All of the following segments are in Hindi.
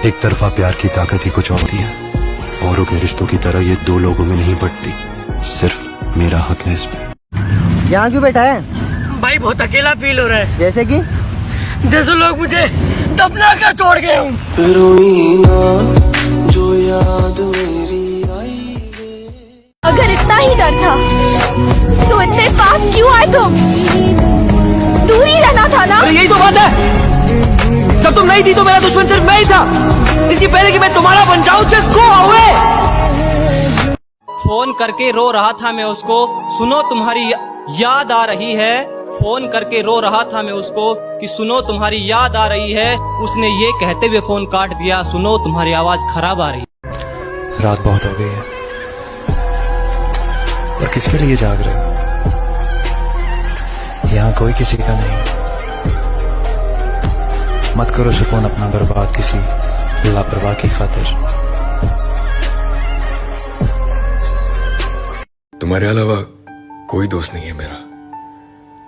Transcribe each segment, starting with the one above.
एक तरफा प्यार की ताकत ही कुछ होती है। औरों के रिश्तों की तरह ये दो लोगों में नहीं बढ़ती, सिर्फ मेरा हक है इसमें। यहाँ क्यों बैठा है भाई? बहुत अकेला फील हो रहा है, जैसे कि जैसे लोग मुझे दफना कर छोड़ गए हूँ। जो याद मेरी आई। अगर इतना ही डर था तो इतने पास क्यों आए तुम? दूर ही रहना था ना। यही तो बात है, जब तुम नहीं थी तो मेरा दुश्मन सिर्फ मैं ही था। इसकी पहले कि मैं तुम्हारा बन जाऊं, जस्ट गो अवे। फोन करके रो रहा था मैं उसको, सुनो तुम्हारी याद आ रही है। फोन करके रो रहा था मैं उसको कि सुनो तुम्हारी याद आ रही है। उसने ये कहते हुए फोन काट दिया, सुनो तुम्हारी आवाज खराब आ रही है। रात बहुत हो गई है और किसके लिए जाग रहे हो? यहाँ कोई किसी का नहीं। मत करो सुकून अपना बर्बाद किसी लापरवाह की खातिर। तुम्हारे अलावा कोई दोस्त नहीं है मेरा।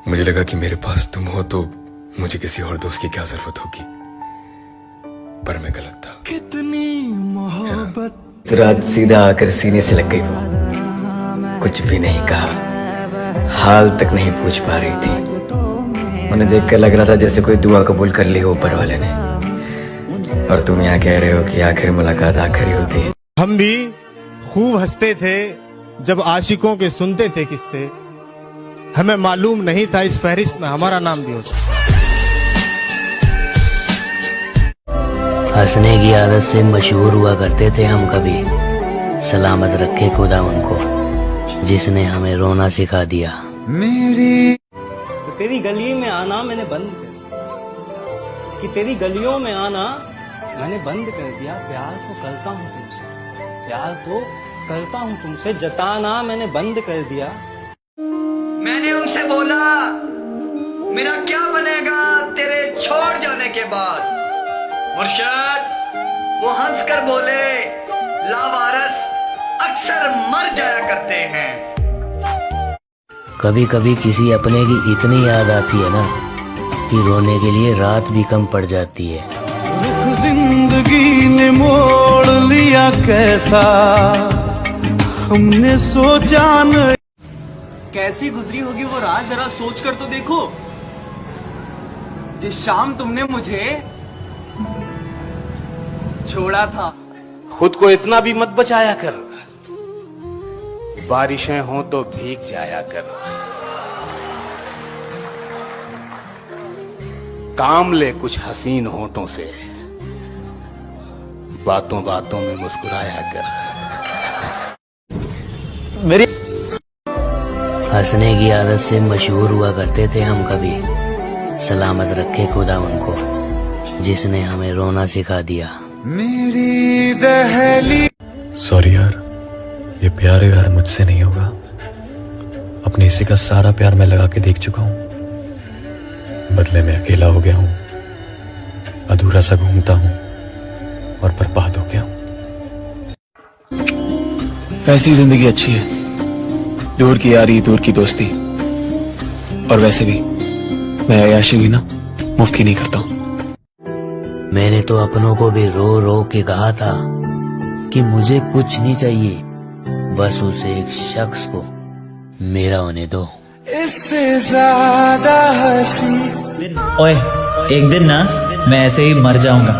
मुझे लगा कि मेरे पास तुम हो तो मुझे किसी और दोस्त की क्या जरूरत होगी, पर मैं गलत था। कितनी मोहब्बत। रात सीधा आकर सीने से लग गई वो, कुछ भी नहीं कहा, हाल तक नहीं पूछ पा रही थी। उन्हें देखकर लग रहा था जैसे कोई दुआ कबूल कर ली हो ऊपर वाले ने। और तुम यहाँ कह रहे हो कि आखिरी मुलाकात आखिरी होती है। हम भी खूब हंसते थे जब आशिकों के सुनते थे किस्से। हमें मालूम नहीं था इस फहरिस्त में हमारा नाम भी होता। हंसने की आदत से मशहूर हुआ करते थे हम कभी। सलामत रखे खुदा उनको जिसने हमें रोना सिखा दिया। मेरी तो तेरी गली में आना मैंने बंद कर दिया, कि तेरी गलियों में आना मैंने बंद कर दिया। प्यार तो करता हूँ तुमसे, प्यार तो करता हूँ तुमसे, जताना मैंने बंद कर दिया। मैंने उनसे बोला मेरा क्या बनेगा तेरे छोड़ जाने के बाद। मुर्शद वो हंस कर बोले लावारस अक्सर मर जाया करते हैं। कभी कभी किसी अपने की इतनी याद आती है ना कि रोने के लिए रात भी कम पड़ जाती है। जिंदगी ने मोड़ लिया कैसा हमने सोचा नहीं। कैसी गुजरी होगी वो रात, जरा सोच कर तो देखो। जिस शाम तुमने मुझे छोड़ा था। खुद को इतना भी मत बचाया कर, बारिशें हो तो भीग जाया कर। काम ले कुछ हसीन होठों से, बातों बातों में मुस्कुराया कर। मेरी हंसने की आदत से मशहूर हुआ करते थे हम कभी। सलामत रखे खुदा उनको जिसने हमें रोना सिखा दिया। मेरी दहली। सॉरी यार, ये प्यार यार मुझसे नहीं होगा। अपने हिस्से का सारा प्यार मैं लगा के देख चुका हूँ, बदले में अकेला हो गया हूँ, अधूरा सा घूमता हूँ और बर्बाद हो गया हूँ। ऐसी जिंदगी अच्छी है, दूर की यारी दूर की दोस्ती। और वैसे भी मैं अय्याशी भी ना मुफ्त की नहीं करता हूँ। मैंने तो अपनों को भी रो रो के कहा था कि मुझे कुछ नहीं चाहिए, बस उसे एक शख्स को मेरा होने दो। इससे ज्यादा हंसी। ओए, एक दिन ना मैं ऐसे ही मर जाऊंगा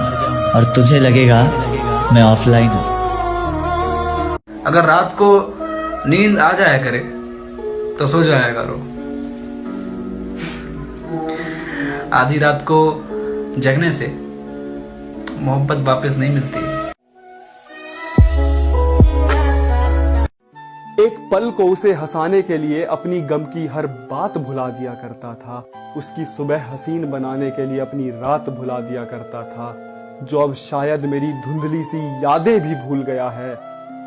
और तुझे लगेगा मैं ऑफलाइन हूँ। अगर रात को नींद आ जाया करे तो सो जाया करो। आधी रात को जगने से मोहब्बत वापस नहीं मिलती। एक पल को उसे हंसाने के लिए अपनी गम की हर बात भुला दिया करता था। उसकी सुबह हसीन बनाने के लिए अपनी रात भुला दिया करता था। जो अब शायद मेरी धुंधली सी यादें भी भूल गया है,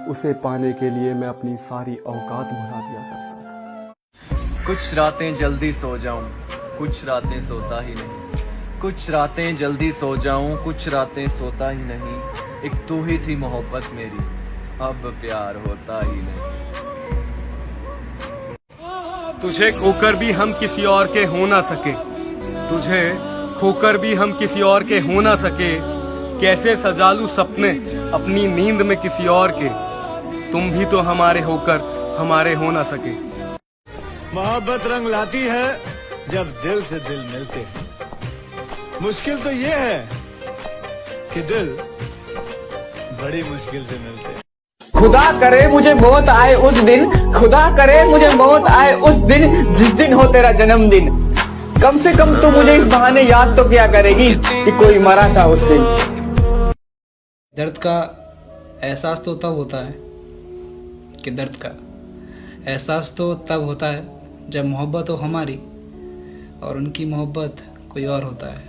उसे पाने के लिए मैं अपनी सारी औकात भुला दिया करता था। कुछ रातें जल्दी सो जाऊं, कुछ रातें सोता ही नहीं। कुछ रातें जल्दी सो जाऊं, कुछ रातें सोता ही नहीं। एक तू ही थी मोहब्बत मेरी, अब प्यार होता ही नहीं। तुझे खोकर भी हम किसी और के हो ना सके, तुझे खोकर भी हम किसी और के हो ना सके। कैसे सजा लूं सपने अपनी नींद में किसी और के। तुम भी तो हमारे होकर हमारे हो ना सके। मोहब्बत रंग लाती है जब दिल से दिल मिलते हैं। मुश्किल तो ये है कि दिल बड़ी मुश्किल से मिलते हैं। खुदा करे मुझे मौत आए उस दिन, खुदा करे मुझे मौत आए उस दिन जिस दिन हो तेरा जन्मदिन। कम से कम तू मुझे इस बहाने याद तो क्या करेगी कि कोई मरा था उस दिन। दर्द का एहसास तो तब होता है कि दर्द का एहसास तो तब होता है जब मोहब्बत हो हमारी और उनकी मोहब्बत कोई और होता है।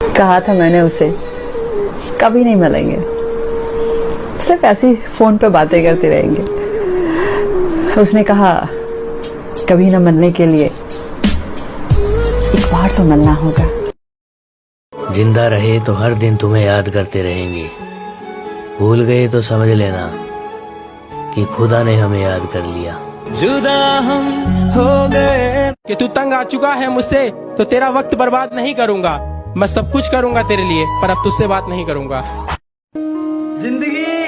कहा था मैंने उसे कभी नहीं मिलेंगे, सिर्फ ऐसी फोन पे बातें करते रहेंगे। उसने कहा कभी न मिलने के लिए एक बार तो मिलना होगा। जिंदा रहे तो हर दिन तुम्हें याद करते रहेंगे, भूल गए तो समझ लेना कि खुदा ने हमें याद कर लिया। जुदा हम हो गए कि तू तंग आ चुका है मुझसे, तो तेरा वक्त बर्बाद नहीं करूंगा। मैं सब कुछ करूंगा तेरे लिए, पर अब तुझसे बात नहीं करूंगा। जिंदगी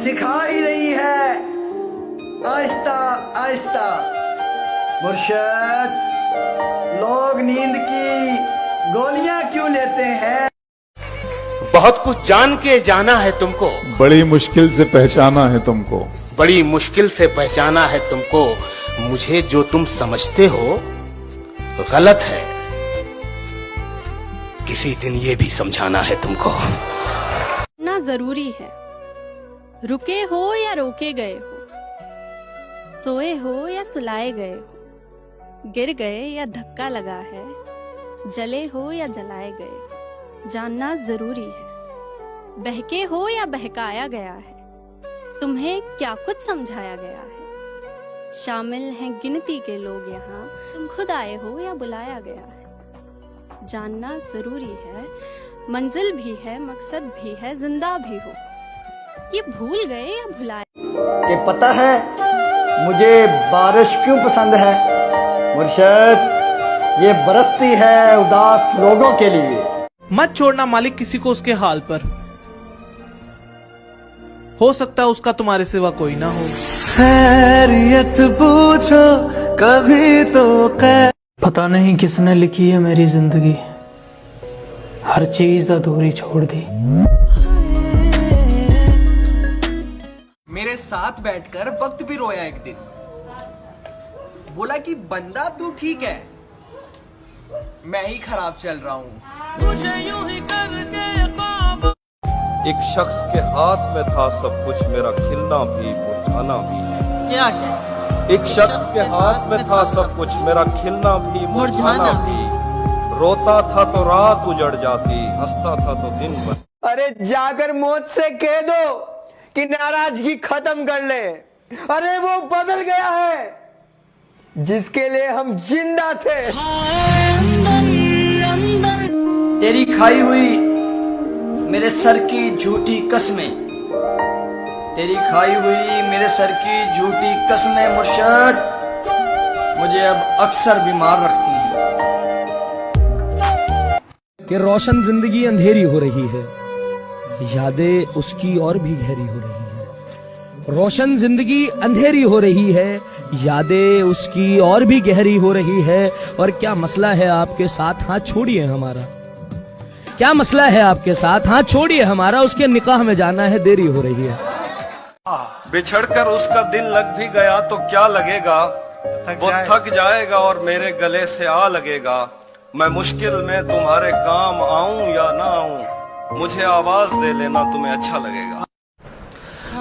सिखा ही रही है आहिस्ता आहिस्ता। मुर्शद, लोग नींद की गोलियां क्यों लेते हैं? बहुत कुछ जान के जाना है तुमको, बड़ी मुश्किल से पहचाना है तुमको। बड़ी मुश्किल से पहचाना है तुमको। मुझे जो तुम समझते हो गलत है, किसी दिन ये भी समझाना है तुमको। ना जरूरी है, रुके हो या रोके गए हो, सोए हो या सुलाए गए हो, गिर गए या धक्का लगा है, जले हो या जलाए गए, जानना जरूरी है। बहके हो या बहकाया गया है, तुम्हें क्या कुछ समझाया गया है। शामिल हैं गिनती के लोग यहाँ, तुम खुद आए हो या बुलाया गया है। जानना जरूरी है, मंजिल भी है, मकसद भी है, जिंदा भी हो। ये भूल गए या भुलाए? कि पता है मुझे बारिश क्यों पसंद है मुर्शद? ये बरसती है उदास लोगों के लिए। मत छोड़ना मालिक किसी को उसके हाल पर, हो सकता है उसका तुम्हारे सिवा कोई ना हो। खैरियत पूछो कभी तो पता नहीं किसने लिखी है मेरी जिंदगी, हर चीज अधूरी छोड़ दी। मेरे साथ बैठकर वक्त भी रोया एक दिन, बोला कि बंदा तू ठीक है, मैं ही खराब चल रहा हूँ। मुझे यूं ही करके एक शख्स के हाथ में था सब कुछ, मेरा खिलना भी मुरझाना भी। क्या क्या? एक शख्स के हाथ में था सब कुछ, मेरा खिलना भी मुरझाना भी। रोता था तो रात उजड़ जाती, हंसता था तो दिन बन। अरे जाकर मौत से कह दो कि नाराजगी खत्म कर ले। अरे वो बदल गया है जिसके लिए हम जिंदा थे। तेरी खाई हुई मेरे सर की झूठी कसमें, तेरी खाई हुई मेरे सर की झूठी कसमें मुर्शद मुझे अब अक्सर बीमार रखती हैं। कि रोशन जिंदगी अंधेरी हो रही है, यादें उसकी और भी गहरी हो रही है। रोशन जिंदगी अंधेरी हो रही है, यादें उसकी और भी गहरी हो रही है। और क्या मसला है आपके साथ? हाथ छोड़िए हमारा, क्या मसला है आपके साथ? हाथ छोड़िए हमारा, उसके निकाह में जाना है, देरी हो रही है। बिछड़कर उसका दिल लग भी गया तो क्या लगेगा, वो थक जाएगा और मेरे गले से आ लगेगा। मैं मुश्किल में तुम्हारे काम आऊं या ना आऊं, मुझे आवाज दे लेना, तुम्हें अच्छा लगेगा।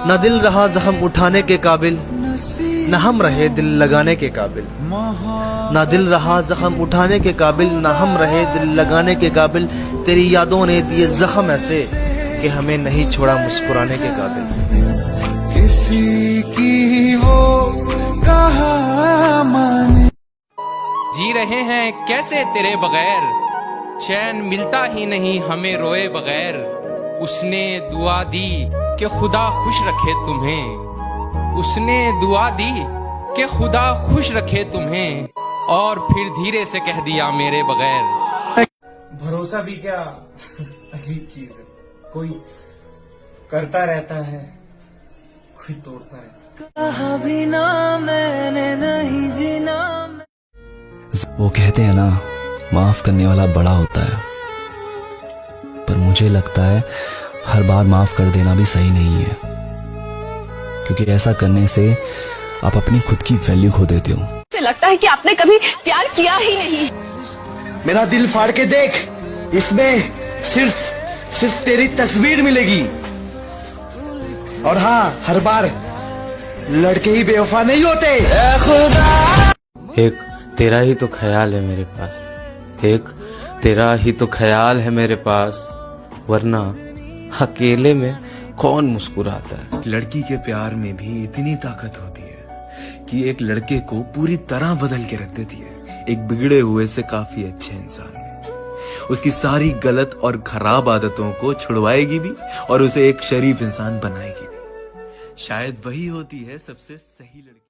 न दिल रहा जख्म उठाने के काबिल, न हम रहे दिल लगाने के काबिल। न दिल रहा जख्म उठाने के काबिल, न हम रहे दिल लगाने के काबिल। तेरी यादों ने दिए जख्म ऐसे कि हमें नहीं छोड़ा मुस्कुराने के काबिल। किसी की वो कहा माने। जी रहे हैं कैसे तेरे बगैर, चैन मिलता ही नहीं हमें रोए बगैर। उसने दुआ दी कि खुदा खुश रखे तुम्हें, उसने दुआ दी कि खुदा खुश रखे तुम्हें, और फिर धीरे से कह दिया मेरे बगैर। भरोसा भी क्या अजीब चीज है। कोई करता रहता है, कोई तोड़ता रहता है। कहा भी ना मैंने नहीं जीना। वो कहते हैं ना, माफ करने वाला बड़ा होता है, पर मुझे लगता है हर बार माफ कर देना भी सही नहीं है, क्योंकि ऐसा करने से आप अपनी खुद की वैल्यू खो देते हो। लगता है कि आपने कभी प्यार किया ही नहीं। मेरा दिल फाड़ के देख, इसमें सिर्फ तेरी तस्वीर मिलेगी। और हाँ, हर बार लड़के ही बेवफा नहीं होते। एक तेरा ही तो ख्याल है मेरे पास, एक तेरा ही तो ख्याल है मेरे पास, वरना अकेले में कौन मुस्कुराता है। लड़की के प्यार में भी इतनी ताकत होती है कि एक लड़के को पूरी तरह बदल के रख देती है, एक बिगड़े हुए से काफी अच्छे इंसान में। उसकी सारी गलत और खराब आदतों को छुड़वाएगी भी और उसे एक शरीफ इंसान बनाएगी। शायद वही होती है सबसे सही लड़की।